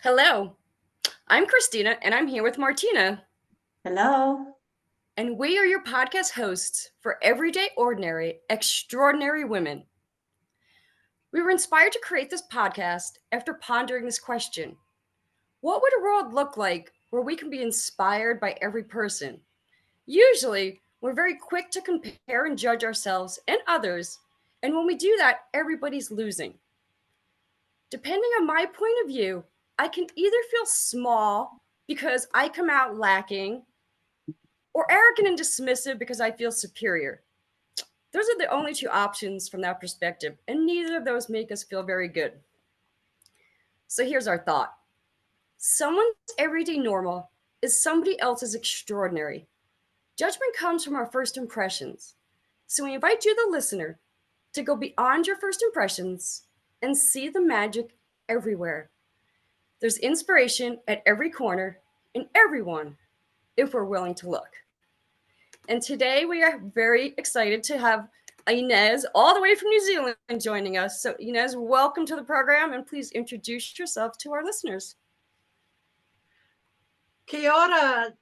Hello, I'm Christina and I'm here with Martina, Hello. and we are your podcast hosts for Everyday Ordinary Extraordinary Women. We were inspired to create this podcast after pondering this question: what would a world look like where we can be inspired by every person? Usually, we're very quick to compare and judge ourselves and others, and when we do that, everybody's losing. Depending on my point of view, I can either feel small because I come out lacking, or arrogant and dismissive because I feel superior. Those are the only two options from that perspective, and neither of those make us feel very good. So here's our thought: someone's everyday normal is somebody else's extraordinary. Judgment comes from our first impressions. So we invite you, the listener, to go beyond your first impressions and see the magic everywhere. There's inspiration at every corner in everyone if we're willing to look. And today we are very excited to have Inez, all the way from New Zealand, joining us. So, Inez, welcome to the program, and please introduce yourself to our listeners. Kia ora.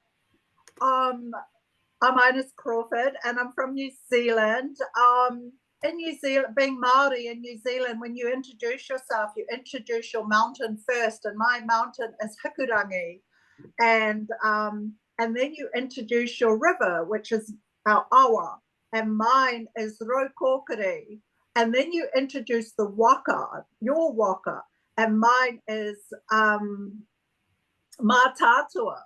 I'm Inez Crawford, and I'm from New Zealand. In New Zealand, being Maori in New Zealand, when you introduce yourself, you introduce your mountain first, and my mountain is Hikurangi, and then you introduce your river, which is our awa, and mine is Rokokiri, and then you introduce the waka, your waka, and mine is Mātātua.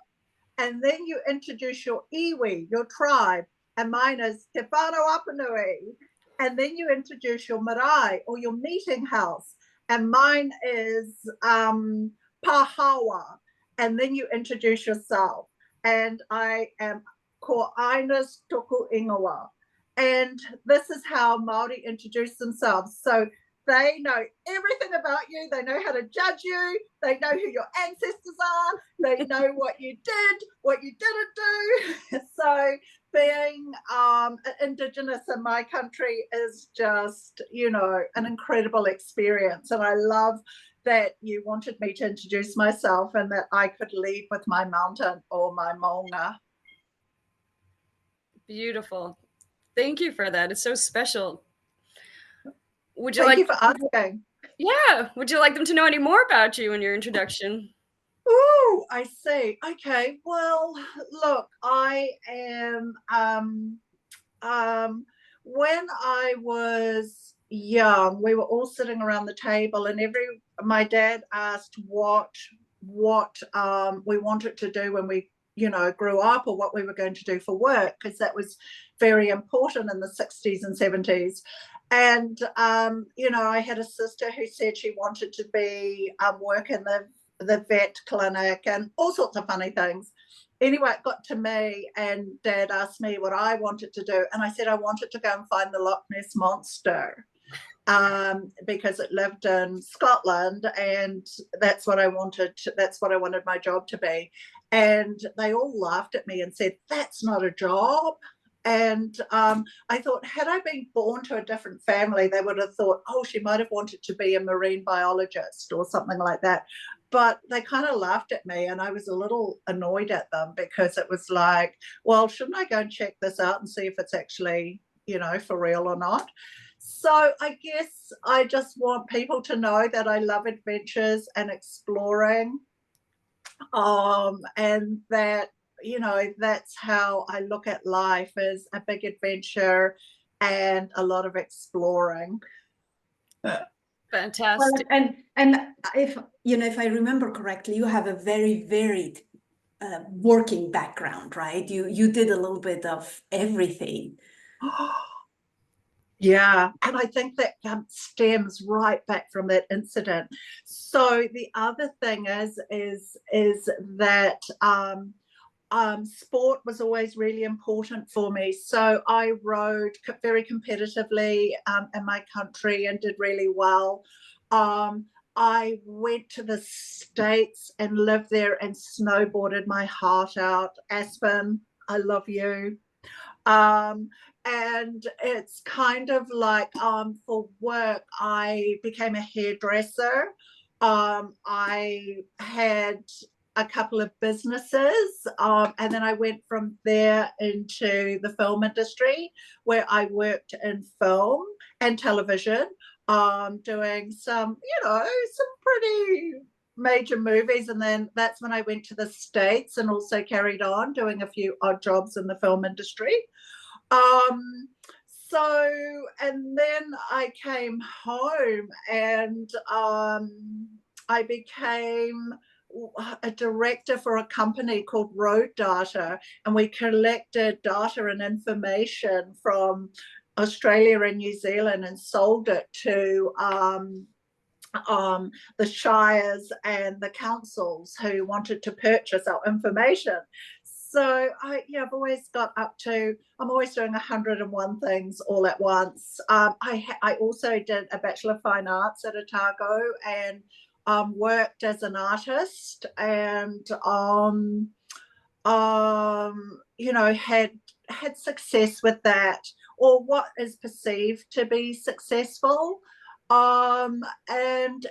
And then you introduce your iwi, your tribe, and mine is Te Whānau Apanui. And then you introduce your marae, or your meeting house, and mine is Pahawa. And then you introduce yourself. And I am ko Inez Toku Ingoa. And this is how Maori introduce themselves. So they know everything about you. They know how to judge you. They know who your ancestors are. They know what you did, what you didn't do. So being Indigenous in my country is just, an incredible experience. And I love that you wanted me to introduce myself and that I could lead with my mountain or my maunga. Beautiful. Thank you for that. It's so special. Thank you for asking. Yeah. Would you like them to know any more about you in your introduction? Oh, I see. Okay. Well, look, I am when I was young, we were all sitting around the table, and my dad asked what we wanted to do when we grew up, or what we were going to do for work, because that was very important in the 60s and 70s. And I had a sister who said she wanted to be work in the vet clinic and all sorts of funny things. Anyway, it got to me, and Dad asked me what I wanted to do, and I said I wanted to go and find the Loch Ness monster, because it lived in Scotland, and that's what I wanted. That's what I wanted my job to be. And they all laughed at me and said, "That's not a job." And I thought, had I been born to a different family, they would have thought, oh, she might have wanted to be a marine biologist or something like that. But they kind of laughed at me, and I was a little annoyed at them, because it was like, well, shouldn't I go and check this out and see if it's actually, for real or not? So I guess I just want people to know that I love adventures and exploring, and that, that's how I look at life, as a big adventure and a lot of exploring. Fantastic. Well, and if I remember correctly, you have a very varied working background, right? You did a little bit of everything. Yeah, and I think that stems right back from that incident. So the other thing is that sport was always really important for me. So I rode very competitively in my country and did really well. I went to the States and lived there and snowboarded my heart out. Aspen, I love you. And it's kind of like, for work, I became a hairdresser. I had a couple of businesses, and then I went from there into the film industry, where I worked in film and television, doing some pretty major movies. And then that's when I went to the States and also carried on doing a few odd jobs in the film industry. So, and then I came home, and I became a director for a company called Road Data, and we collected data and information from Australia and New Zealand and sold it to the shires and the councils who wanted to purchase our information. So I've always got up to, I'm always doing 101 things all at once. I also did a Bachelor of Fine Arts at Otago, and worked as an artist, and had success with that, or what is perceived to be successful. And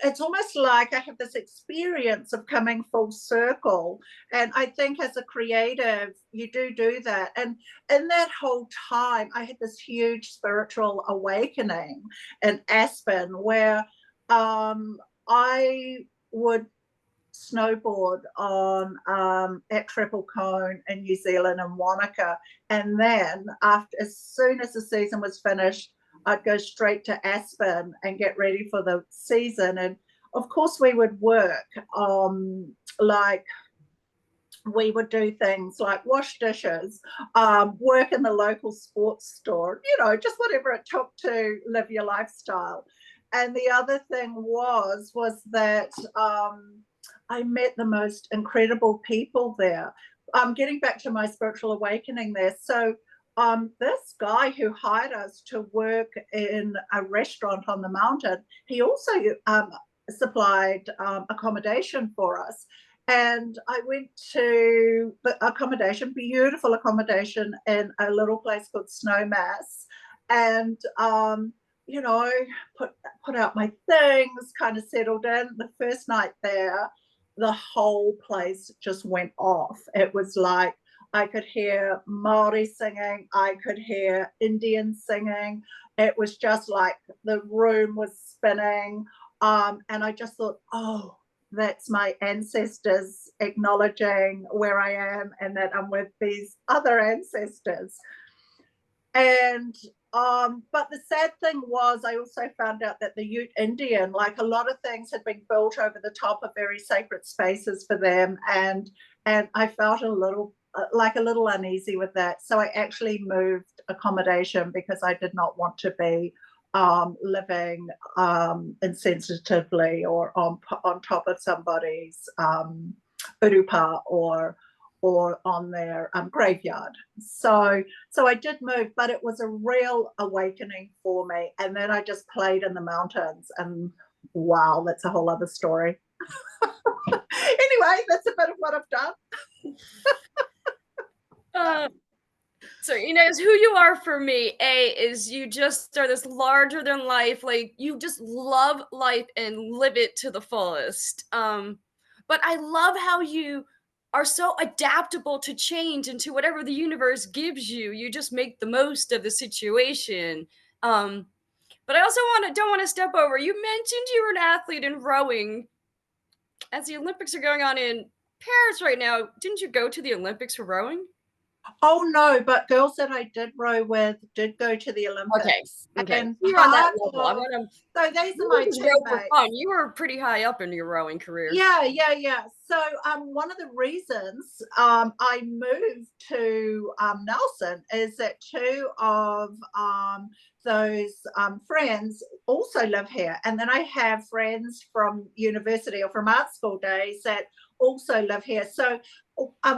it's almost like I have this experience of coming full circle. And I think as a creative, you do that. And in that whole time, I had this huge spiritual awakening in Aspen, where I would snowboard on at Triple Cone in New Zealand and Wanaka, and then as soon as the season was finished, I'd go straight to Aspen and get ready for the season. And of course we would work, like we would do things like wash dishes, work in the local sports store, just whatever it took to live your lifestyle. And the other thing was that I met the most incredible people there. Getting back to my spiritual awakening there. So this guy who hired us to work in a restaurant on the mountain, he also supplied accommodation for us. And I went to the accommodation, beautiful accommodation, in a little place called Snowmass. And put out my things, kind of settled in. The first night there, the whole place just went off. It was like I could hear Maori singing, I could hear Indian singing. It was just like the room was spinning. And I just thought, oh, that's my ancestors acknowledging where I am and that I'm with these other ancestors. And but the sad thing was, I also found out that the Ute Indian, like a lot of things had been built over the top of very sacred spaces for them, and I felt a little uneasy with that. So I actually moved accommodation because I did not want to be living insensitively or on top of somebody's urupa or on their graveyard. So I did move, but it was a real awakening for me. And then I just played in the mountains, and wow, that's a whole other story. Anyway, that's a bit of what I've done. So Inez, who you are for me, is you just are this larger than life, like you just love life and live it to the fullest. But I love how you are so adaptable to change and to whatever the universe gives you. You just make the most of the situation. But I also don't want to step over. You mentioned you were an athlete in rowing. As the Olympics are going on in Paris right now, didn't you go to the Olympics for rowing? Oh no, but girls that I did row with did go to the Olympics. Okay. And you're on that level. So these are my teammates. You were pretty high up in your rowing career. Yeah. So one of the reasons I moved to Nelson is that two of those friends also live here, and then I have friends from university or from art school days that also live here. So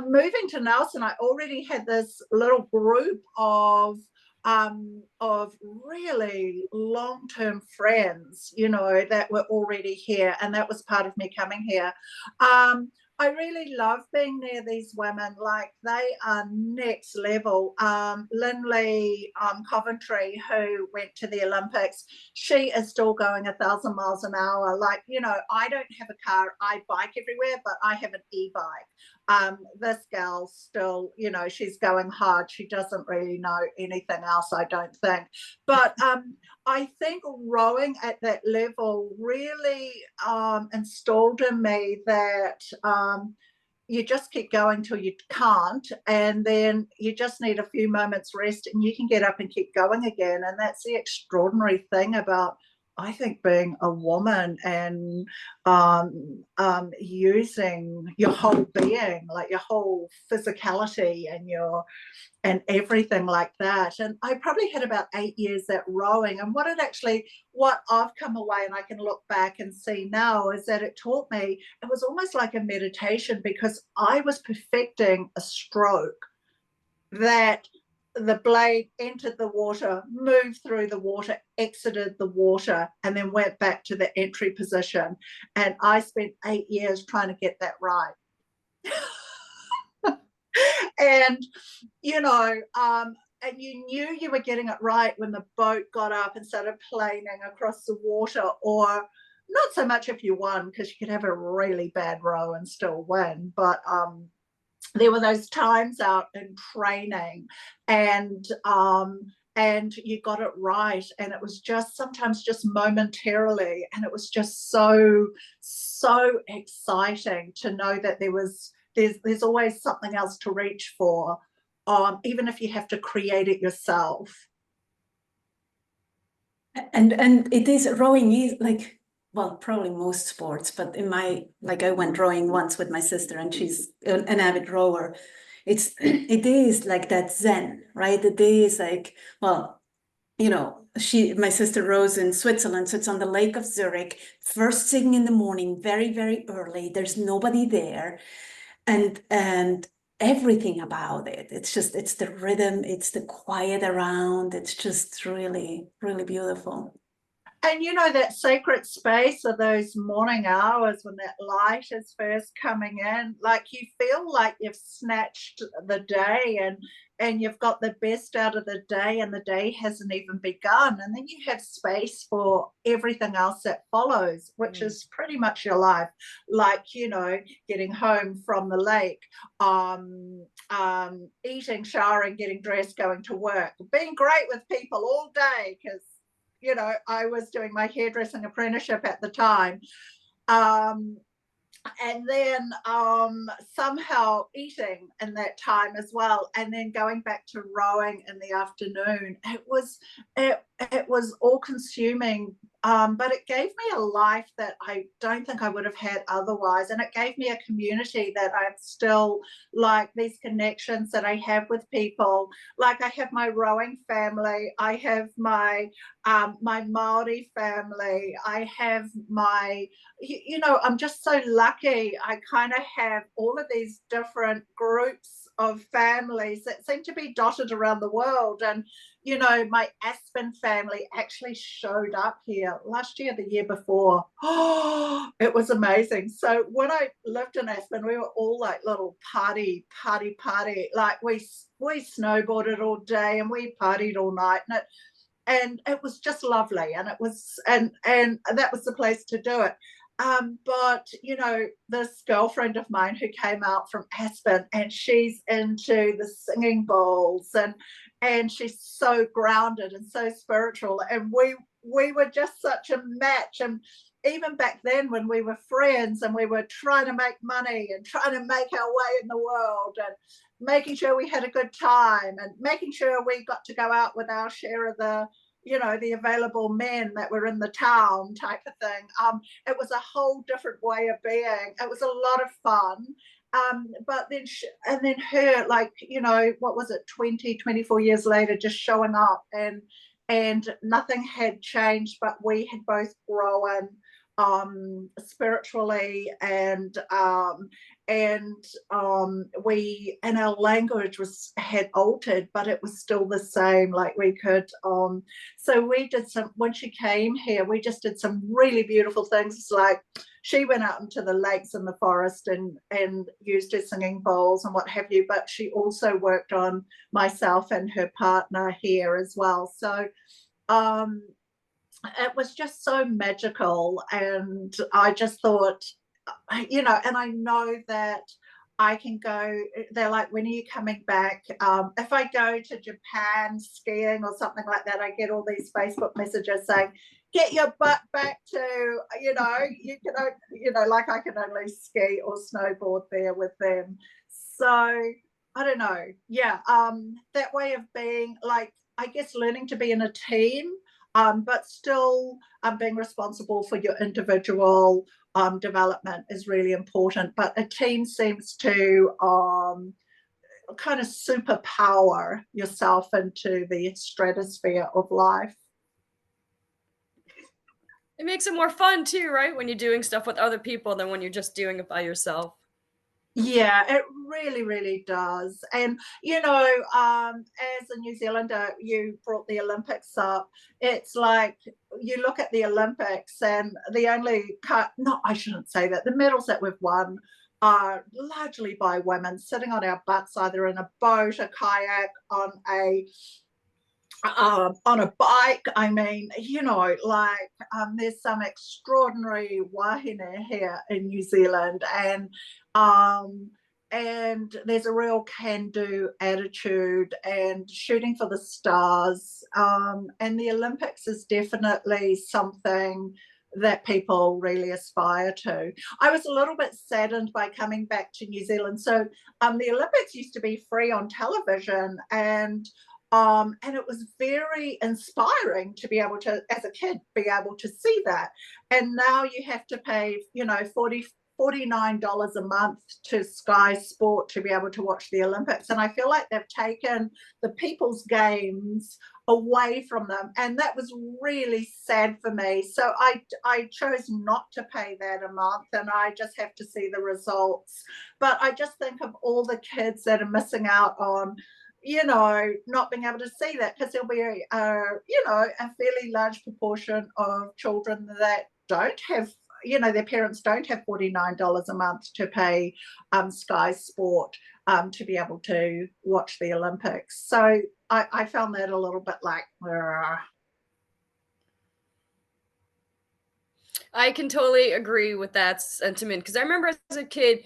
moving to Nelson, I already had this little group of really long-term friends, that were already here, and that was part of me coming here. really love being near these women. Like, they are next level. Lindley Coventry, who went to the Olympics, she is still going 1,000 miles an hour. Like, you know, I don't have a car, I bike everywhere, but I have an e-bike. This girl still, you know, she's going hard. She doesn't really know anything else, I don't think. But I think rowing at that level really installed in me that you just keep going till you can't, and then you just need a few moments rest and you can get up and keep going again. And that's the extraordinary thing about, I think, being a woman and using your whole being, like your whole physicality and everything like that. And I probably had about 8 years at rowing, and what I've come away and I can look back and see now is that it taught me, it was almost like a meditation, because I was perfecting a stroke that the blade entered the water, moved through the water, exited the water, and then went back to the entry position. And I spent 8 years trying to get that right. And, you know, and you knew you were getting it right when the boat got up and started planing across the water, or not so much if you won, because you could have a really bad row and still win. But there were those times out in training, and you got it right, and it was just sometimes just momentarily, and it was just so exciting to know that there's always something else to reach for, even if you have to create it yourself. And it is, rowing is like, well, probably most sports, but I went rowing once with my sister, and she's an avid rower. It is like that zen, right? It is like, well, you know, my sister rows in Switzerland, so it's on the Lake of Zurich, first thing in the morning, very, very early. There's nobody there. And everything about it, it's the rhythm, it's the quiet around, it's just really, really beautiful. And you know, that sacred space of those morning hours when that light is first coming in, like you feel like you've snatched the day and you've got the best out of the day, and the day hasn't even begun. And then you have space for everything else that follows, which is pretty much your life. Like, you know, getting home from the lake, eating, showering, getting dressed, going to work, being great with people all day, because, you know, I was doing my hairdressing apprenticeship at the time. And then somehow eating in that time as well, and then going back to rowing in the afternoon. It was all consuming, but it gave me a life that I don't think I would have had otherwise. And it gave me a community that I'm still, like, these connections that I have with people. Like, I have my rowing family, I have my Maori family, I have my, you know, I'm just so lucky. I kind of have all of these different groups of families that seem to be dotted around the world. And, you know, my Aspen family actually showed up here last year, the year before. Oh, it was amazing. So when I lived in Aspen, we were all like little party. Like, we snowboarded all day and we partied all night, and it was just lovely. And it was, and that was the place to do it. But, you know, this girlfriend of mine who came out from Aspen, and she's into the singing bowls, and she's so grounded and so spiritual. And we were just such a match. And even back then, when we were friends and we were trying to make money and trying to make our way in the world and making sure we had a good time and making sure we got to go out with our share of the, you know, the available men that were in the town type of thing. It was a whole different way of being. It was a lot of fun. But then, and then her, like, you know, what was it, 24 years later, just showing up, and nothing had changed, but we had both grown spiritually, and and our language had altered, but it was still the same. Like we could, so we did when she came here, we just did some really beautiful things. Like she went out into the lakes and the forest and used her singing bowls and what have you, but she also worked on myself and her partner here as well. So it was just so magical, and I just thought, and I know that I can go. They're like, when are you coming back? If I go to Japan skiing or something like that, I get all these Facebook messages saying, get your butt back to, you can, like I can only ski or snowboard there with them. So I don't know. Yeah. That way of being, like, I guess learning to be in a team, but still being responsible for your individual development is really important. But a team seems to kind of superpower yourself into the stratosphere of life. It makes it more fun too, right? When you're doing stuff with other people than when you're just doing it by yourself. Yeah, it really, really does. And, as a New Zealander, you brought the Olympics up. It's like you look at the Olympics and I shouldn't say that. The medals that we've won are largely by women sitting on our butts, either in a boat, a kayak, on a bike. I mean, there's some extraordinary wahine here in New Zealand, and there's a real can-do attitude and shooting for the stars. And the Olympics is definitely something that people really aspire to. I was a little bit saddened by coming back to New Zealand. So the Olympics used to be free on television, and it was very inspiring to be able to, as a kid, be able to see that. And now you have to pay, $49 a month to Sky Sport to be able to watch the Olympics. And I feel like they've taken the people's games away from them. And that was really sad for me. So I chose not to pay that a month, and I just have to see the results. But I just think of all the kids that are missing out on not being able to see that, because there'll be a fairly large proportion of children that don't have, their parents don't have $49 a month to pay Sky Sport to be able to watch the Olympics. So I found that a little bit like, I can totally agree with that sentiment, because I remember as a kid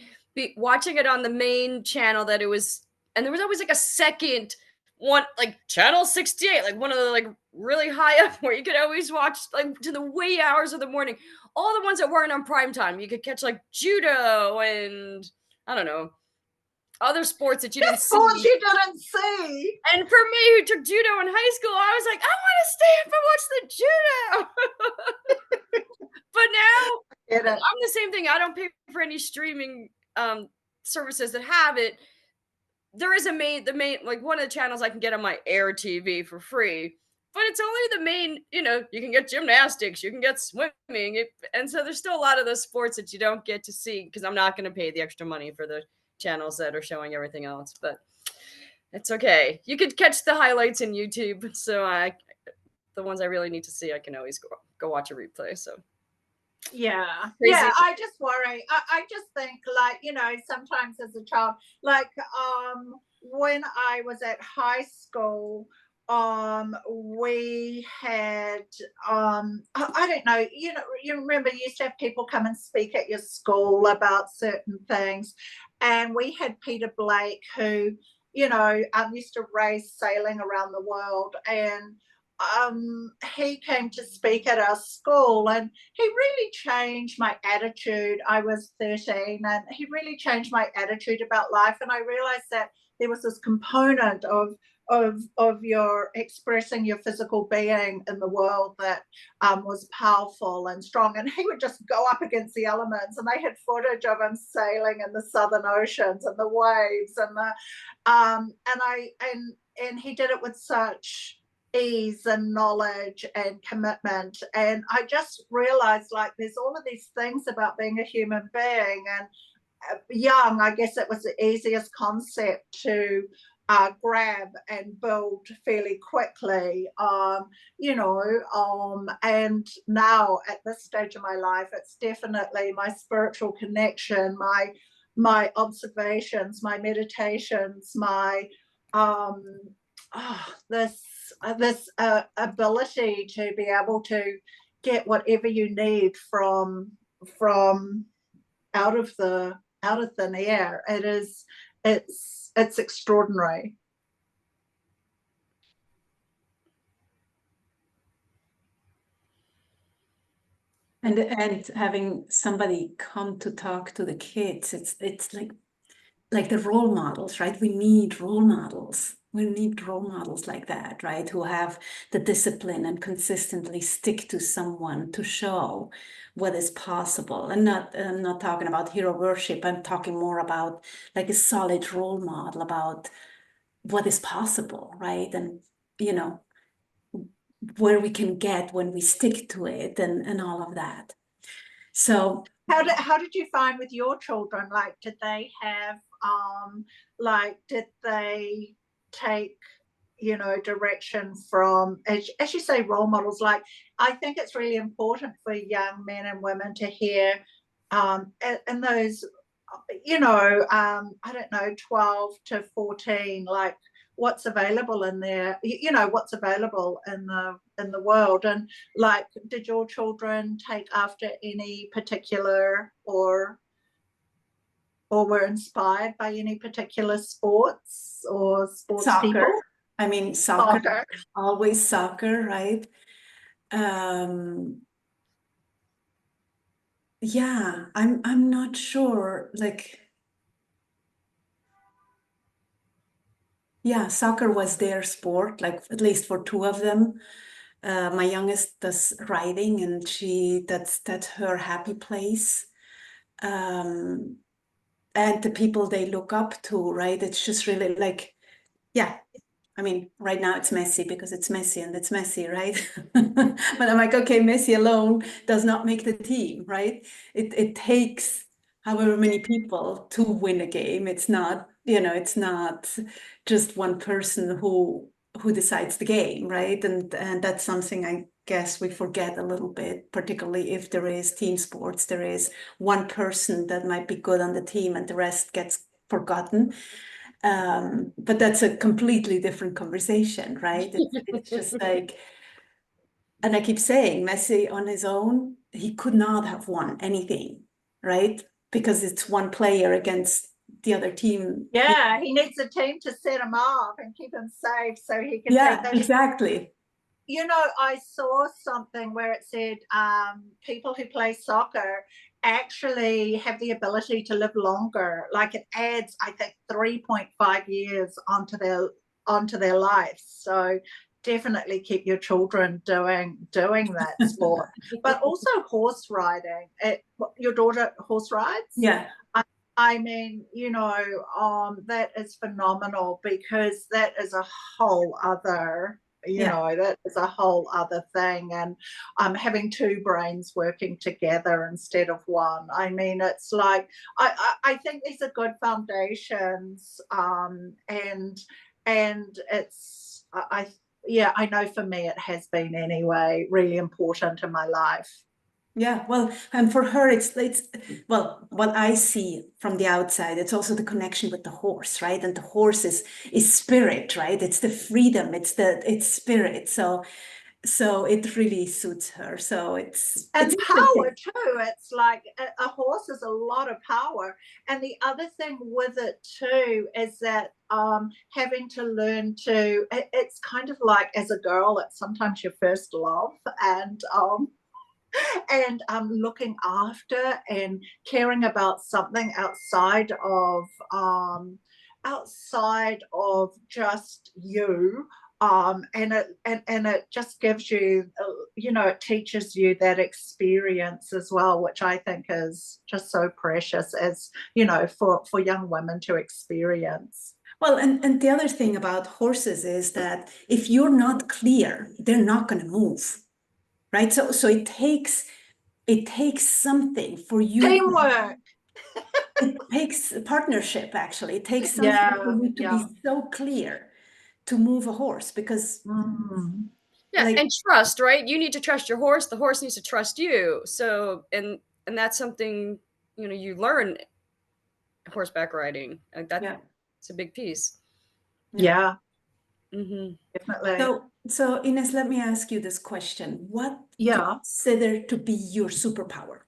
watching it on the main channel that it was. And there was always like a second one, like channel 68, like one of the like really high up, where you could always watch like to the wee hours of the morning. All the ones that weren't on prime time, you could catch like judo and I don't know, other sports that you didn't see. Sports you didn't see. And for me, who took judo in high school, I was like, I want to stay up and watch the judo. But now I'm the same thing. I don't pay for any streaming services that have it. There is the main, like one of the channels I can get on my Air TV for free, but it's only the main, you can get gymnastics, you can get swimming. And so there's still a lot of those sports that you don't get to see, because I'm not going to pay the extra money for the channels that are showing everything else, but it's okay. You could catch the highlights in YouTube. So the ones I really need to see, I can always go watch a replay. So yeah crazy. Yeah, I just worry. I just think, like, sometimes as a child, like when I was at high school, we had I don't know, you remember you used to have people come and speak at your school about certain things, and we had Peter Blake, who used to race sailing around the world, and he came to speak at our school, and he really changed my attitude. I was 13, and he really changed my attitude about life. And I realized that there was this component of your expressing your physical being in the world that was powerful and strong. And he would just go up against the elements, and they had footage of him sailing in the Southern Oceans and the waves, and he did it with such ease and knowledge and commitment. And I just realized, like, there's all of these things about being a human being, young, I guess it was the easiest concept to grab and build fairly quickly, and now at this stage of my life, it's definitely my spiritual connection, my observations, my meditations, my this ability to be able to get whatever you need from out of thin air. It's extraordinary. And having somebody come to talk to the kids, it's like the role models, right? We need role models. We need role models like that, right? Who have the discipline and consistently stick to someone to show what is possible. And I'm not talking about hero worship. I'm talking more about like a solid role model about what is possible, right? And, where we can get when we stick to it and all of that. So how did you find with your children? Like, did they have did they take direction from, as you say, role models? Like, I think it's really important for young men and women to hear in those I don't know, 12 to 14, like what's available in there, what's available in the world. And like, did your children take after any particular or were inspired by any particular sports or sports soccer. people? I mean, soccer. Always soccer, right? Yeah, I'm not sure, like, yeah, soccer was their sport, like at least for two of them. My youngest does riding, and that's her happy place. And the people they look up to, right? It's just really like, yeah. I mean, right now it's Messi because it's Messi and it's Messi, right? But I'm like, okay, Messi alone does not make the team, right? It takes however many people to win a game. It's not, it's not just one person who decides the game, right? And that's something I guess we forget a little bit, particularly if there is team sports. There is one person that might be good on the team and the rest gets forgotten. But that's a completely different conversation, right? It's just like, and I keep saying, Messi on his own, he could not have won anything, right? Because it's one player against the other team. Yeah, he needs a team to set him off and keep him safe so he can Yeah, take those. exactly. I saw something where it said people who play soccer actually have the ability to live longer. Like, it adds, I think, 3.5 years onto their life. So definitely keep your children doing that sport. But also horse riding. Your daughter horse rides? Yeah. I mean, that is phenomenal, because that is a whole other that is a whole other thing. And having two brains working together instead of one, I mean, it's like, I think these are good foundations, and it's I know for me it has been anyway really important in my life. Yeah, well, and for her, it's well, what I see from the outside, it's also the connection with the horse, right? And the horse is spirit, right? It's the freedom, it's spirit. So it really suits her. So it's power too. It's like a horse is a lot of power. And the other thing with it too is that having to learn to, it's kind of like, as a girl, it's sometimes your first love, and looking after and caring about something outside of just you, and it just gives you, it teaches you that experience as well, which I think is just so precious, as for young women to experience. Well, and the other thing about horses is that if you're not clear, they're not going to move. Right. So it takes something for you. Teamwork. it takes a partnership, actually. It takes something Yeah, for you to yeah. be so clear to move a horse, because Yeah, like, and trust, right? You need to trust your horse. The horse needs to trust you. So, and that's something, you know, you learn horseback riding. Like that, yeah. it's a big piece. Yeah, Mm-hmm. definitely. So Inez, let me ask you this question. What do you Yeah. consider to be your superpower?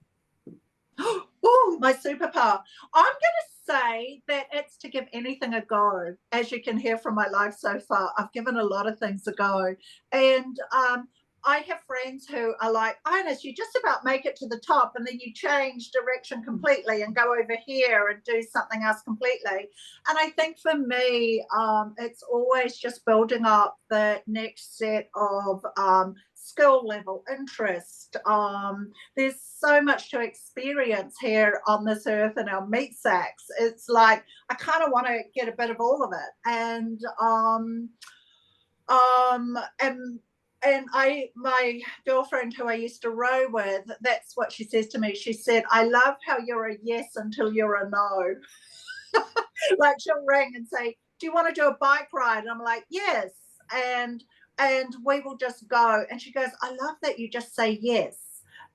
Oh, my superpower. I'm going to say that it's to give anything a go. As you can hear from my life so far, I've given a lot of things a go. And I have friends who are like, Ines, you just about make it to the top and then you change direction completely and go over here and do something else completely. And I think for me, it's always just building up the next set of skill level, interest. There's so much to experience here on this earth in our meat sacks. It's like I kind of want to get a bit of all of it. And my girlfriend who I used to row with, that's what she says to me. She said, I love how you're a yes until you're a no. Like she'll ring and say, do you want to do a bike ride? And I'm like, yes. And we will just go. And she goes, I love that you just say yes.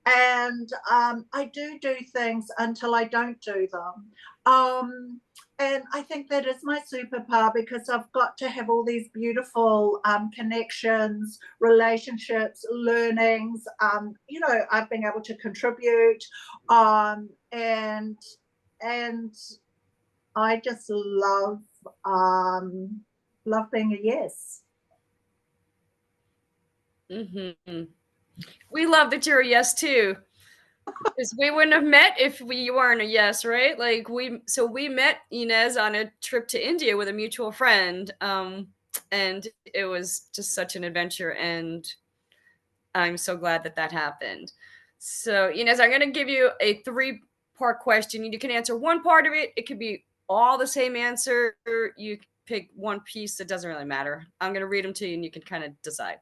And I do things until I don't do them. And I think that is my superpower, because I've got to have all these beautiful connections, relationships, learnings. You know, I've been able to contribute, and I just love being a yes. Mm-hmm. We love that you're a yes too. Because we wouldn't have met if you weren't a yes, right? Like we met Inez on a trip to India with a mutual friend, and it was just such an adventure, and I'm so glad that that happened. So Inez, I'm going to give you a 3-part question. You can answer one part of it. It could be all the same answer. You pick one piece that doesn't really matter. I'm going to read them to you, and you can kind of decide.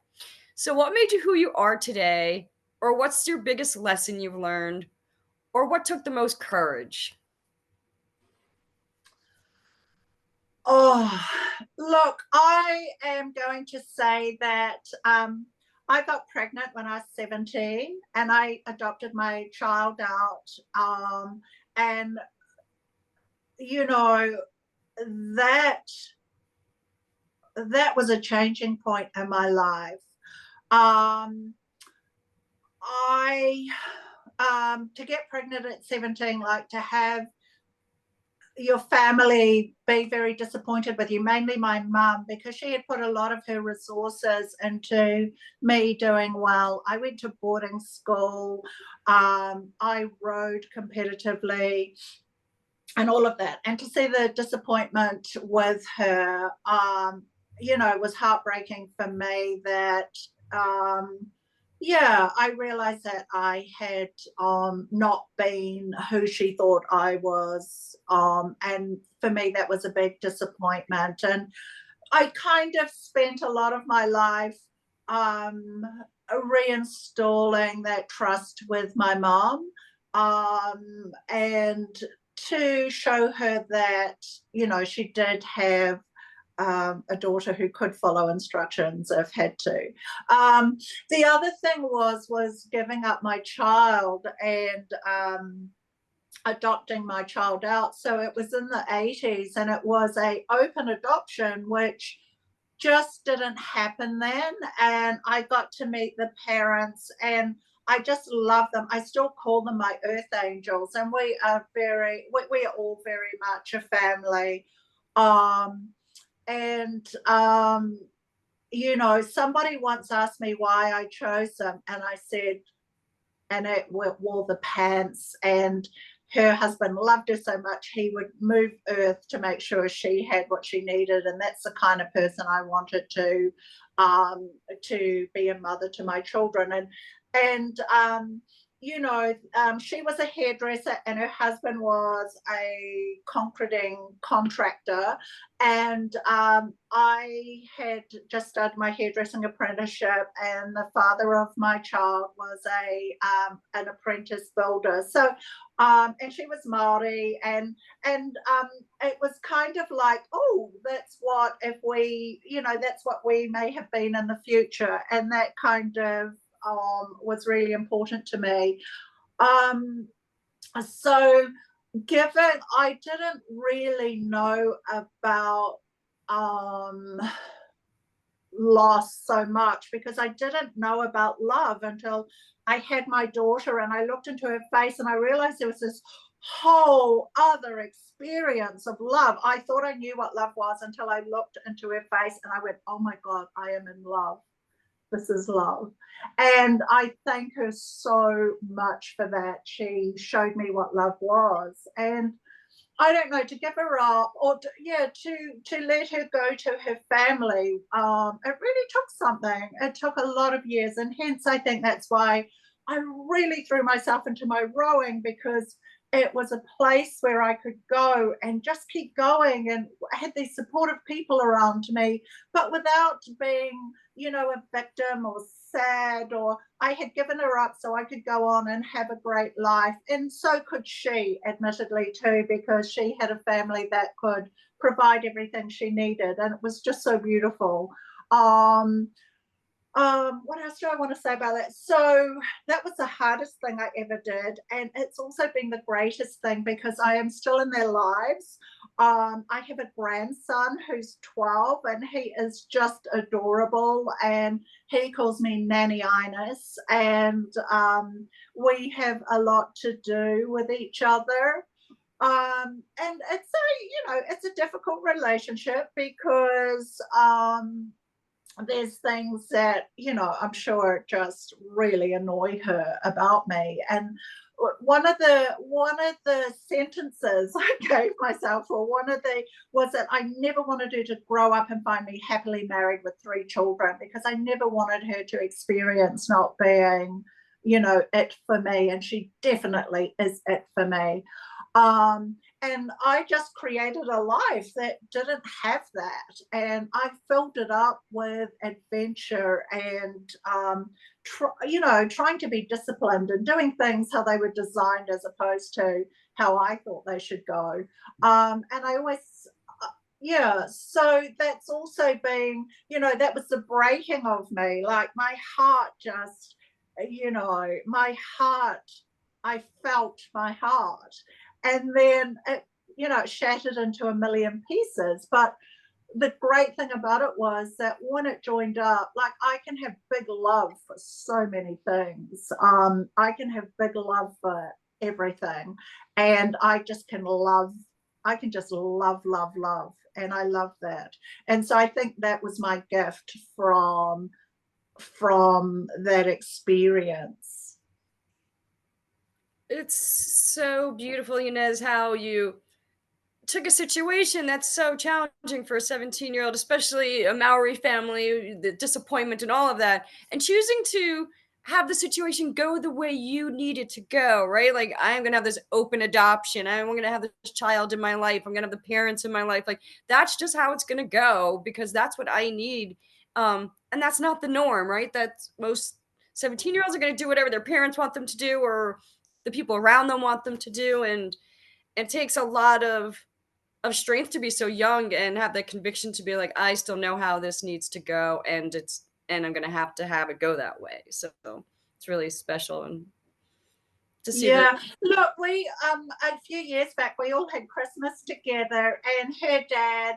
So, what made you who you are today? Or what's your biggest lesson you've learned? Or what took the most courage? Oh, look, I am going to say that I got pregnant when I was 17 and I adopted my child out. And, you know, that was a changing point in my life. Um, I to get pregnant at 17, like to have your family be very disappointed with you, mainly my mum, because she had put a lot of her resources into me doing well. I went to boarding school, I rode competitively, and all of that. And to see the disappointment with her, you know, was heartbreaking for me. That yeah, I realized that I had not been who she thought I was. And for me, that was a big disappointment. And I kind of spent a lot of my life reinstalling that trust with my mom, and to show her that, you know, she did have a daughter who could follow instructions if had to. The other thing was giving up my child and adopting my child out. So it was in the 80s and it was a open adoption, which just didn't happen then. And I got to meet the parents and I just love them. I still call them my earth angels, and we are all very much a family. And you know, somebody once asked me why I chose them, and I said, and it wore the pants, and her husband loved her so much he would move earth to make sure she had what she needed. And that's the kind of person I wanted to be a mother to my children. And she was a hairdresser and her husband was a concreting contractor. And I had just started my hairdressing apprenticeship, and the father of my child was an apprentice builder. So, and she was Maori, and it was kind of like, oh, that's what if we, that's what we may have been in the future, and that kind of was really important to me. So given I didn't really know about loss so much, because I didn't know about love until I had my daughter, and I looked into her face and I realized there was this whole other experience of love. I thought I knew what love was until I looked into her face and I went, oh my God, I am in love. This is love. And I thank her so much for that. She showed me what love was. And I don't know, to give her up, or to let her go to her family, it really took something. It took a lot of years, and hence I think that's why I really threw myself into my rowing, because it was a place where I could go and just keep going, and I had these supportive people around me, but without being, a victim or sad, or I had given her up so I could go on and have a great life. And so could she, admittedly, too, because she had a family that could provide everything she needed, and it was just so beautiful. What else do I want to say about that? So that was the hardest thing I ever did, and it's also been the greatest thing because I am still in their lives. I have a grandson who's 12, and he is just adorable, and he calls me Nanny Inez, and we have a lot to do with each other. And it's a difficult relationship because there's things that I'm sure just really annoy her about me. And one of the sentences I gave myself, or was that I never wanted her to grow up and find me happily married with 3 children, because I never wanted her to experience not being it for me, and she definitely is it for me. And I just created a life that didn't have that, and I filled it up with adventure and trying to be disciplined and doing things how they were designed as opposed to how I thought they should go. And I always so that's also being, that was the breaking of me. Like my heart just, my heart, I felt my heart, and then it shattered into a million pieces. But the great thing about it was that when it joined up, like I can have big love for so many things. I can have big love for everything, and I just can love. I can just love, love, love, and I love that. And so I think that was my gift from that experience. It's so beautiful, Inez, how you took a situation that's so challenging for a 17-year-old, especially a Maori family, the disappointment and all of that, and choosing to have the situation go the way you need it to go, right? Like, I'm going to have this open adoption. I'm going to have this child in my life. I'm going to have the parents in my life. Like, that's just how it's going to go because that's what I need. And that's not the norm, right? That's most 17-year-olds are going to do whatever their parents want them to do or the people around them want them to do. And it takes a lot of strength to be so young and have that conviction to be like, I still know how this needs to go, and I'm gonna have it go that way. So it's really special and to see that. Look, we a few years back we all had Christmas together, and her dad,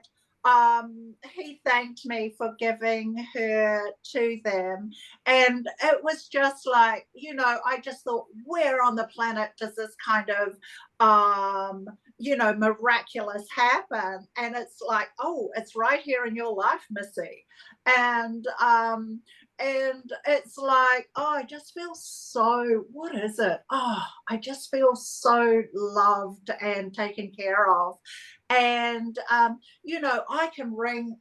he thanked me for giving her to them, and it was just like, I just thought, where on the planet does this kind of miraculous happen? And it's like, oh, it's right here in your life, Missy. And it's like, oh, I just feel so, what is it? Oh, I just feel so loved and taken care of. And you know, I can ring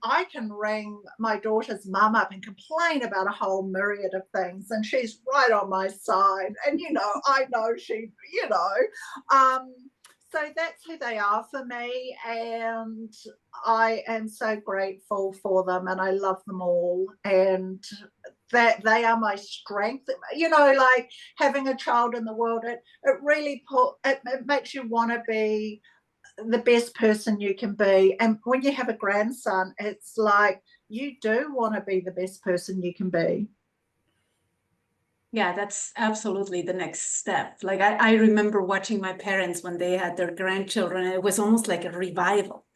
my daughter's mum up and complain about a whole myriad of things, and she's right on my side. And you know, I know she, you know, so that's who they are for me, and I am so grateful for them, and I love them all, and that they are my strength. You know, like having a child in the world, it really it makes you want to be the best person you can be. And when you have a grandson, it's like you do want to be the best person you can be. Yeah, that's absolutely the next step. Like I remember watching my parents when they had their grandchildren, and it was almost like a revival.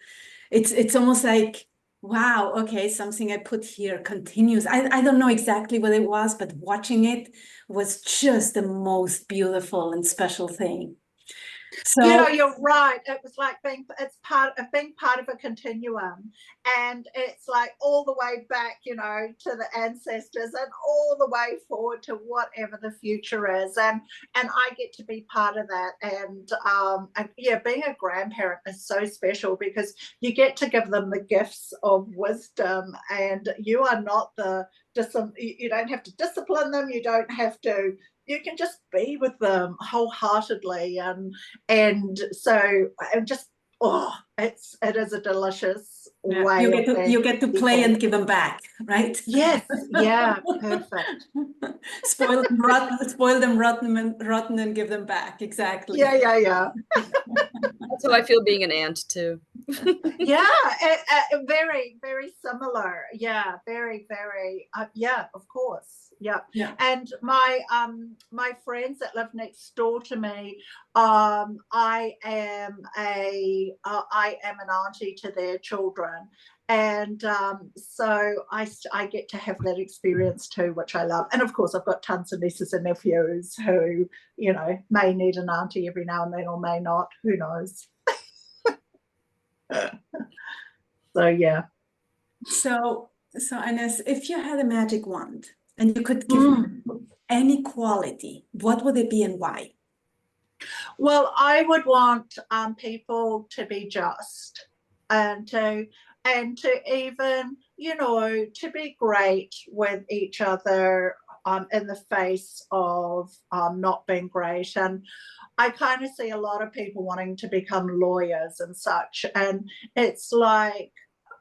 It's almost like, wow, okay, something I put here continues. I don't know exactly what it was, but watching it was just the most beautiful and special thing. So, you know, you're right. It was like being part of a continuum, and it's like all the way back, you know, to the ancestors, and all the way forward to whatever the future is, and I get to be part of that. And yeah, being a grandparent is so special because you get to give them the gifts of wisdom, and you are not you don't have to discipline them. You don't have to. You can just be with them wholeheartedly, and so I'm just, oh, it is a delicious way. You get to play and give them back, right? Yes, yeah, perfect. Spoil them rotten and give them back. Exactly. Yeah. That's how I feel being an aunt too. Yeah, very, very similar. Yeah, very, very. Yeah, of course. Yeah. And my friends that live next door to me, I am an auntie to their children, and so I get to have that experience too, which I love. And of course, I've got tons of nieces and nephews who, you know, may need an auntie every now and then, or may not. Who knows? So yeah. So Inez, if you had a magic wand and you could give any quality, what would it be and why? Well, I would want people to be just, and to even, you know, to be great with each other in the face of not being great. And I kind of see a lot of people wanting to become lawyers and such, and it's like,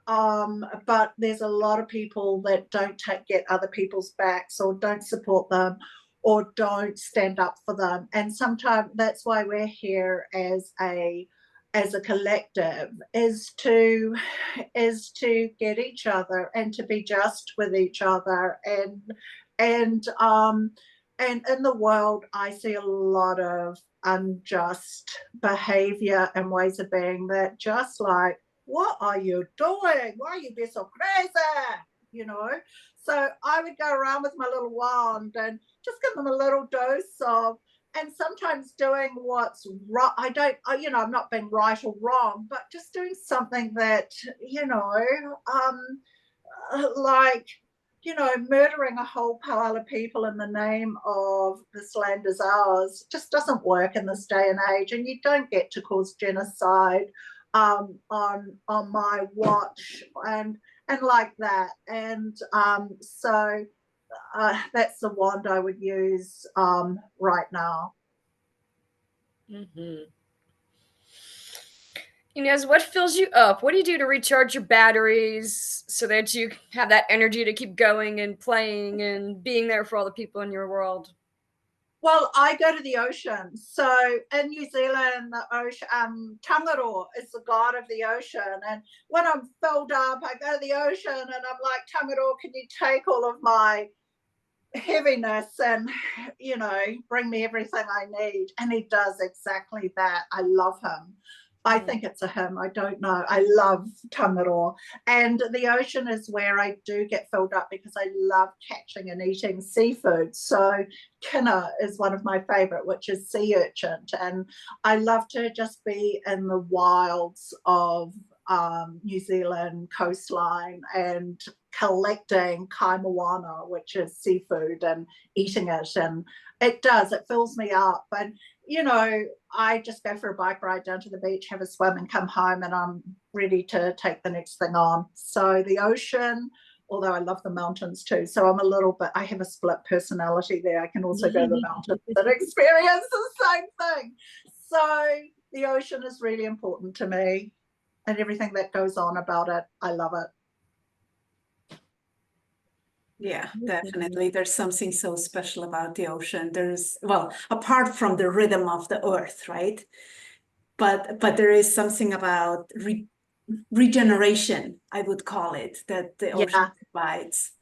but there's a lot of people that don't get other people's backs, or don't support them, or don't stand up for them. And sometimes that's why we're here as a collective, is to get each other and to be just with each other. And in the world, I see a lot of unjust behavior and ways of being that just like, what are you doing? Why are you being so crazy? You know? So I would go around with my little wand and just give them a little dose of, and sometimes doing what's right. I'm not being right or wrong, but just doing something that, you know, like, you know, murdering a whole pile of people in the name of this land is ours just doesn't work in this day and age. And you don't get to cause genocide on my watch, and like that. And so that's the wand I would use right now. Inez, what fills you up? What do you do to recharge your batteries so that you have that energy to keep going and playing and being there for all the people in your world? Well, I go to the ocean. So in New Zealand, the ocean, Tangaro is the god of the ocean. And when I'm filled up, I go to the ocean and I'm like, Tangaro, can you take all of my heaviness and, you know, bring me everything I need? And he does exactly that. I love him. I think it's a him. I don't know. I love Tangaro. And the ocean is where I do get filled up because I love catching and eating seafood. So kina is one of my favorite, which is sea urchin. And I love to just be in the wilds of New Zealand coastline and collecting kaimawana, which is seafood, and eating it. And it fills me up. And you know, I just go for a bike ride down to the beach, have a swim, and come home, and I'm ready to take the next thing on. So the ocean, although I love the mountains too, so I'm a little bit, I have a split personality there. I can also go to the mountains and experience the same thing. So the ocean is really important to me, and everything that goes on about it, I love it. Yeah, definitely. There's something so special about the ocean. There's, well, apart from the rhythm of the earth, right? But there is something about regeneration, I would call it, that the ocean provides,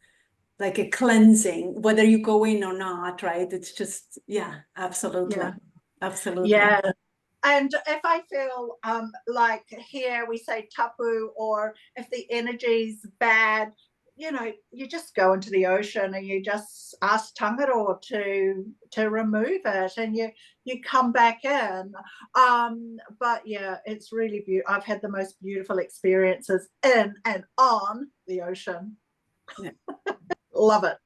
like a cleansing, whether you go in or not, right? It's just, yeah, absolutely. Absolutely. Yeah. And if I feel like here we say tapu, or if the energy's bad, you know, you just go into the ocean and you just ask Tangaro to remove it, and you come back in. But yeah, it's really beautiful. I've had the most beautiful experiences in and on the ocean. Yeah. Love it.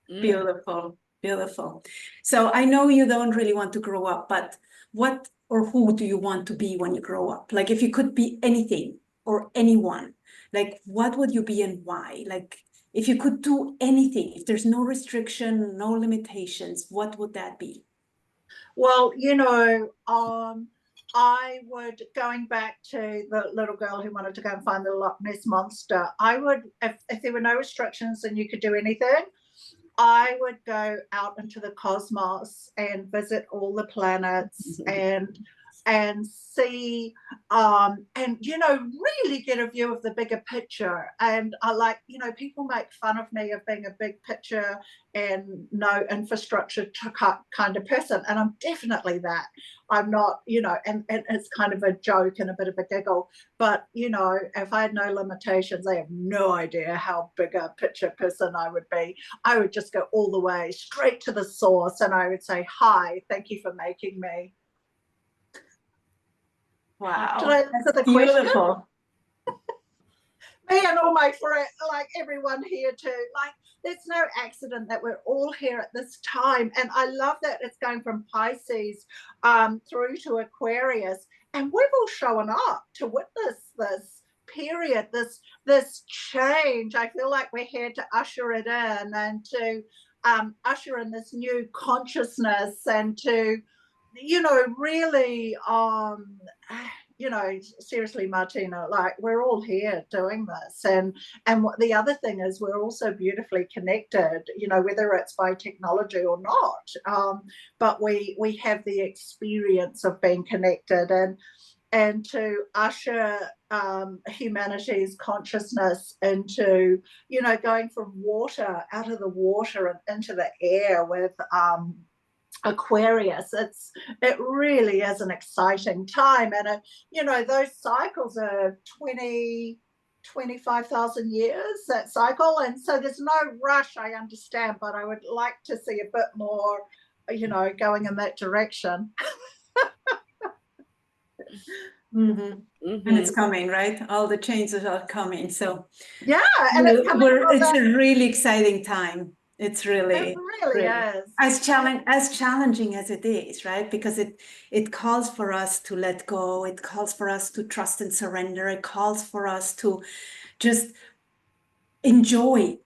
Beautiful, beautiful. So I know you don't really want to grow up, but what or who do you want to be when you grow up? Like, if you could be anything or anyone, like, what would you be and why? Like, if you could do anything, if there's no restriction, no limitations, what would that be? Well, you know, I would, going back to the little girl who wanted to go and find the Loch Ness monster, I would, if there were no restrictions and you could do anything, I would go out into the cosmos and visit all the planets and see and, you know, really get a view of the bigger picture. And I like, you know, people make fun of me of being a big picture and no infrastructure kind of person, and I'm definitely that. I'm not, you know, and it's kind of a joke and a bit of a giggle, but, you know, if I had no limitations, I have no idea how big a picture person I would be. I would just go all the way straight to the source, and I would say, hi, thank you for making me. Wow. Did I answer the Beautiful. question? Me and all my friends, like everyone here too, like, there's no accident that we're all here at this time. And I love that it's going from Pisces through to Aquarius, and we've all shown up to witness this period, this change. I feel like we're here to usher it in, and to usher in this new consciousness, and to, you know, really you know, seriously, Martina, like, we're all here doing this. And what the other thing is, we're also beautifully connected, you know, whether it's by technology or not, but we have the experience of being connected, and to usher humanity's consciousness into, you know, going from water, out of the water and into the air with Aquarius. It really is an exciting time, and you know, those cycles are 25,000 years, that cycle, and so there's no rush, I understand, but I would like to see a bit more, you know, going in that direction. And it's coming, right? All the changes are coming. So yeah, and it's a really exciting time. It's really, it really is. As challenging as it is, right? Because it calls for us to let go. It calls for us to trust and surrender. It calls for us to just enjoy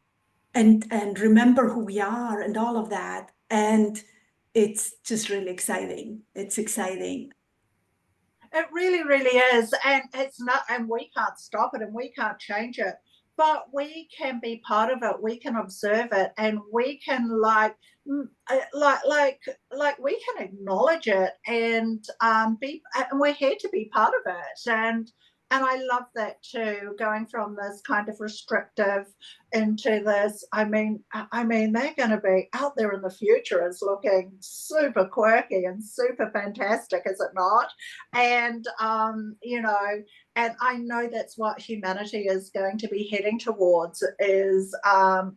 and remember who we are and all of that. And it's just really exciting. It's exciting. It really, really is. And it's not, and we can't stop it and we can't change it, but we can be part of it. We can observe it, and we can like we can acknowledge it, and and we're here to be part of it. And I love that too, going from this kind of restrictive into this. I mean, they're going to be out there in the future as looking super quirky and super fantastic, is it not? And, you know, and I know that's what humanity is going to be heading towards, is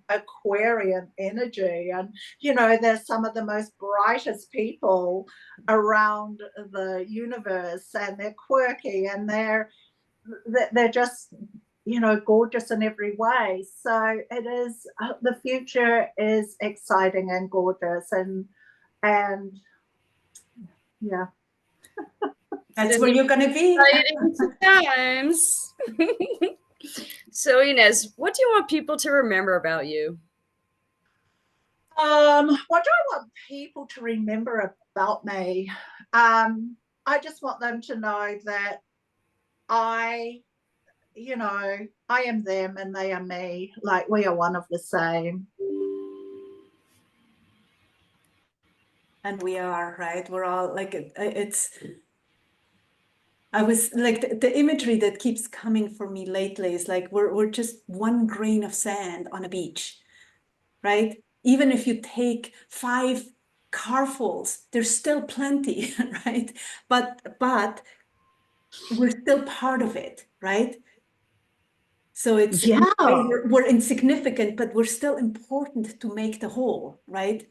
Aquarian energy. And, you know, there's some of the most brightest people around the universe, and they're quirky, and they're just, you know, gorgeous in every way. So it is, the future is exciting and gorgeous, and Yeah. That's where you're going to be. Exciting times. So, Inez, what do you want people to remember about you? What do I want people to remember about me? I just want them to know that I am them and they are me. Like, we are one of the same. And we are, right? We're all like, I was like, the imagery that keeps coming for me lately is like, we're just one grain of sand on a beach, right? Even if you take 5 carfuls, there's still plenty, right? But we're still part of it, right? So it's, Yeah. we're insignificant, but we're still important to make the whole, right?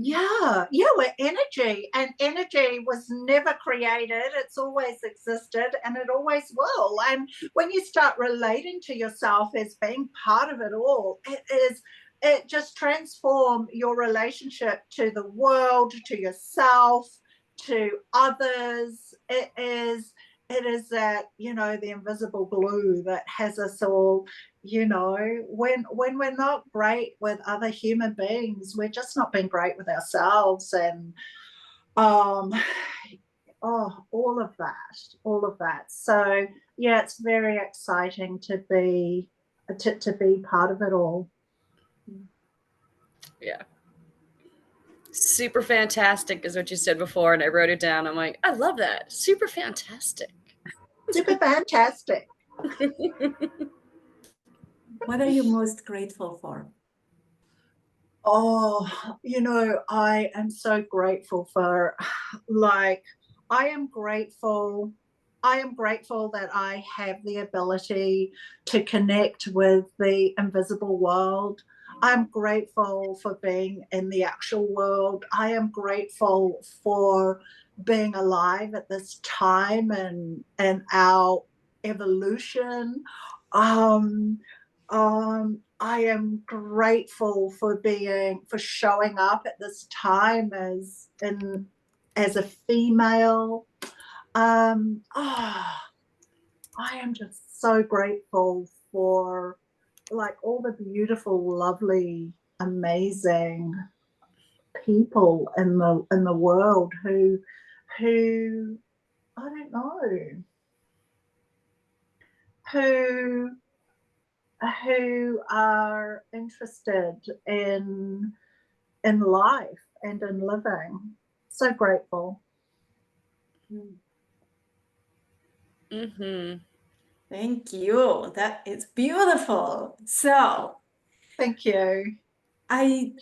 Yeah, we're energy, and energy was never created. It's always existed and it always will. And when you start relating to yourself as being part of it all, it just transforms your relationship to the world, to yourself, to others. It is that, the invisible glue that has us all, when we're not great with other human beings, we're just not being great with ourselves. And all of that. So yeah, it's very exciting to be part of it all. Yeah. Super fantastic is what you said before, and I wrote it down. I'm like, I love that. Super fantastic. Super fantastic. What are you most grateful for? Oh, I am so grateful for, like, I am grateful that I have the ability to connect with the invisible world. I'm grateful for being in the actual world. I am grateful for being alive at this time and our evolution. I am grateful for showing up at this time as a female. I am just so grateful for, like, all the beautiful, lovely, amazing people in the world who I don't know, who are interested in life and in living. So grateful. Mm-hmm. Thank you. That is beautiful. So Thank you. I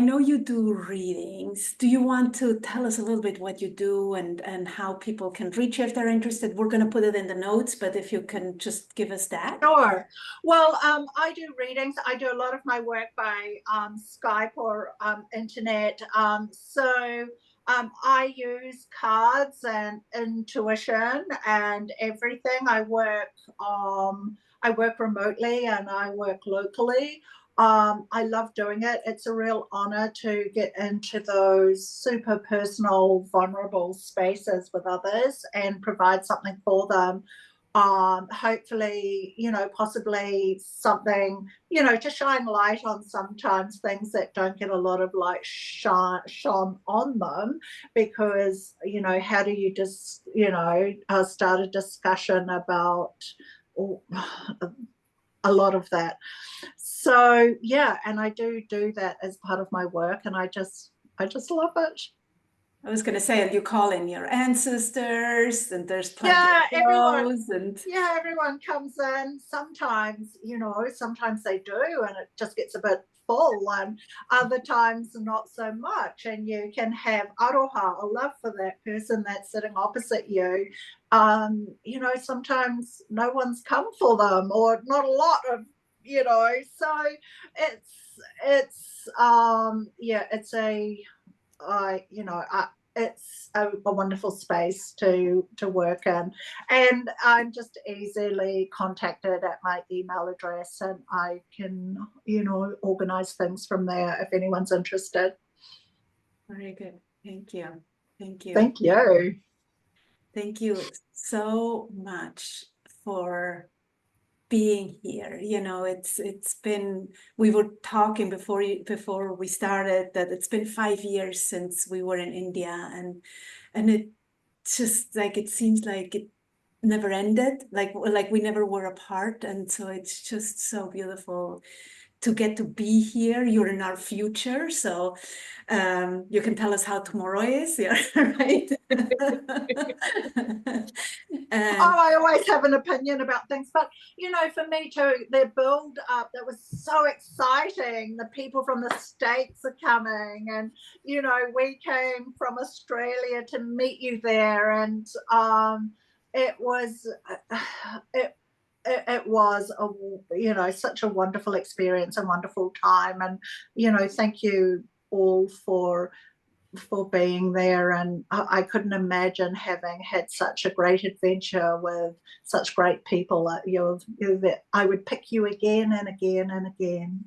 know you do readings. Do you want to tell us a little bit what you do and how people can reach you if they're interested? We're going to put it in the notes, but if you can just give us that. Sure. Well, I do readings. I do a lot of my work by Skype or internet. I use cards and intuition and everything. I work remotely and I work locally. I love doing it. It's a real honor to get into those super personal, vulnerable spaces with others and provide something for them. Hopefully, possibly something, to shine light on sometimes things that don't get a lot of light shone on them, because, how do you just, start a discussion about a lot of that. So yeah, and I do that as part of my work, and I just love it. I was going to say, and you call in your ancestors, and there's plenty of those, everyone comes in. Sometimes, sometimes they do, and it just gets a bit full, and other times not so much. And you can have aroha, a love for that person that's sitting opposite you. Sometimes no one's come for them, or not a lot of, so it's a wonderful space to work in, and I'm just easily contacted at my email address, and I can organize things from there if anyone's interested. Very good, thank you. Thank you. Thank you. Thank you so much for being here. It's been, we were talking before we started that it's been 5 years since we were in India, and it just like, it seems like it never ended, like we never were apart. And so it's just so beautiful to get to be here. You're in our future, so you can tell us how tomorrow is. Yeah, right. I always have an opinion about things, but for me too, the build up, that was so exciting. The people from the States are coming, and we came from Australia to meet you there, and it was it was such a wonderful experience, a wonderful time, and thank you all for being there. And I couldn't imagine having had such a great adventure with such great people. I would pick you again and again and again.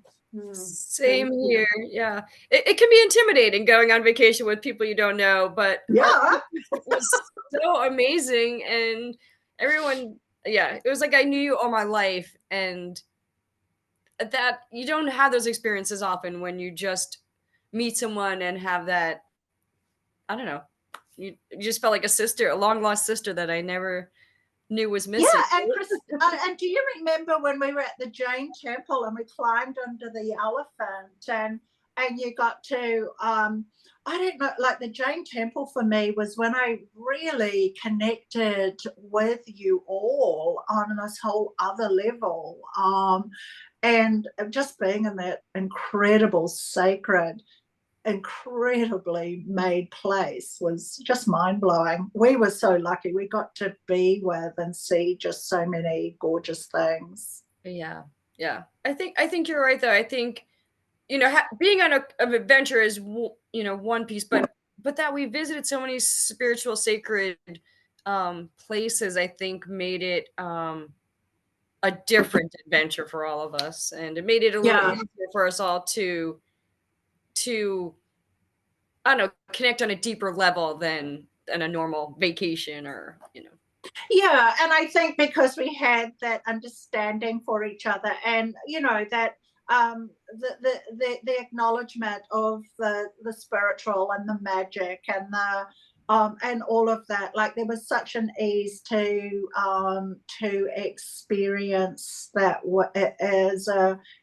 Same here. Yeah, it can be intimidating going on vacation with people you don't know, but yeah, it was so amazing. And everyone, yeah, it was like I knew you all my life, and that you don't have those experiences often when you just meet someone and have that, I don't know, you just felt like a sister, a long lost sister that I never knew was missing. Yeah, and Chris, and do you remember when we were at the Jain Temple and we climbed under the elephant, and you got to I don't know, like the Jain Temple for me was when I really connected with you all on this whole other level, and just being in that incredible sacred, incredibly made place was just mind-blowing. We were so lucky. We got to be with and see just so many gorgeous things. Yeah. I think you're right, though. I think being on an adventure is one piece, but that we visited so many spiritual, sacred places, I think made it a different adventure for all of us, and it made it a little easier for us all to I don't know, connect on a deeper level than a normal vacation or. Yeah, and I think because we had that understanding for each other, and that the acknowledgement of the spiritual and the magic and all of that, like there was such an ease to experience that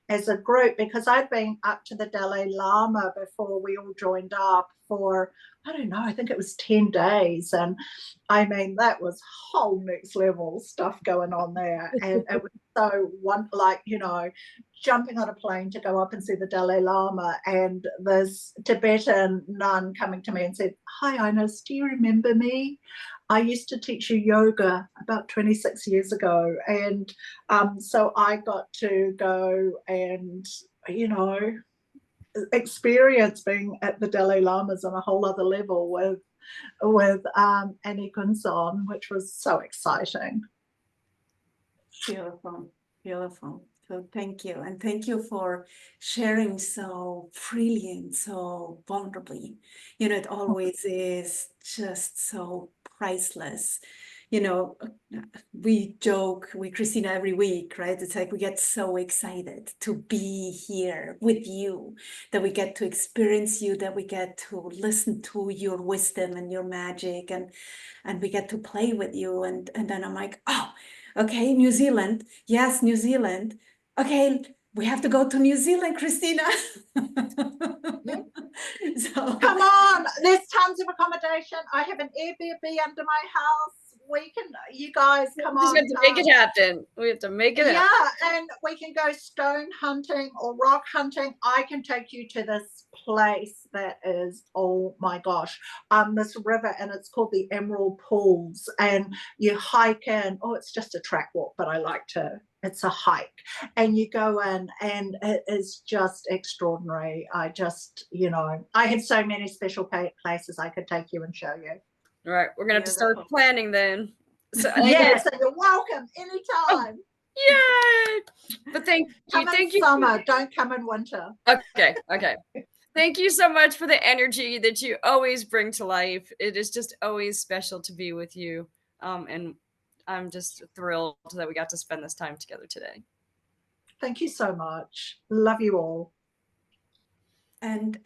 as a group, because I'd been up to the Dalai Lama before we all joined up for, I don't know, I think it was 10 days. And I mean, that was whole next level stuff going on there. And it was so jumping on a plane to go up and see the Dalai Lama, and this Tibetan nun coming to me and said, "Hi, Inez, do you remember me? I used to teach you yoga about 26 years ago." And so I got to go and, experience being at the Dalai Lama's on a whole other level with Annie Gunson, which was so exciting. Beautiful. So thank you. And thank you for sharing so freely and so vulnerably. It always is just so priceless. We joke with Christina every week, right? It's like we get so excited to be here with you, that we get to experience you, that we get to listen to your wisdom and your magic, and we get to play with you. And then I'm like, oh, okay, New Zealand. Yes, New Zealand. Okay, we have to go to New Zealand, Christina. So come on, there's tons of accommodation. I have an Airbnb under my house. You guys come on. We have to make it happen. We have to make it happen. Yeah, and we can go stone hunting or rock hunting. I can take you to this place that is, oh my gosh, this river, and it's called the Emerald Pools, and you hike in. Oh, it's just a track walk, but it's a hike, and you go in, and it is just extraordinary. I have so many special places I could take you and show you. All right, we're gonna have to start planning then. So you're welcome anytime. Yay! But thank you. Summer, don't come in winter. Okay. Thank you so much for the energy that you always bring to life. It is just always special to be with you. And I'm just thrilled that we got to spend this time together today. Thank you so much. Love you all. And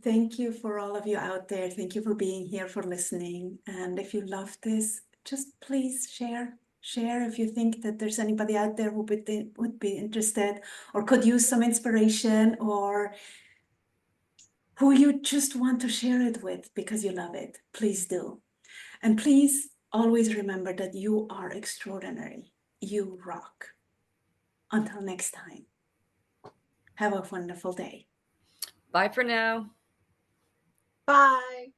thank you for all of you out there. Thank you for being here, for listening. And if you love this, just please share. Share if you think that there's anybody out there who would be interested or could use some inspiration, or who you just want to share it with because you love it. Please do. And please always remember that you are extraordinary. You rock. Until next time, have a wonderful day. Bye for now. Bye.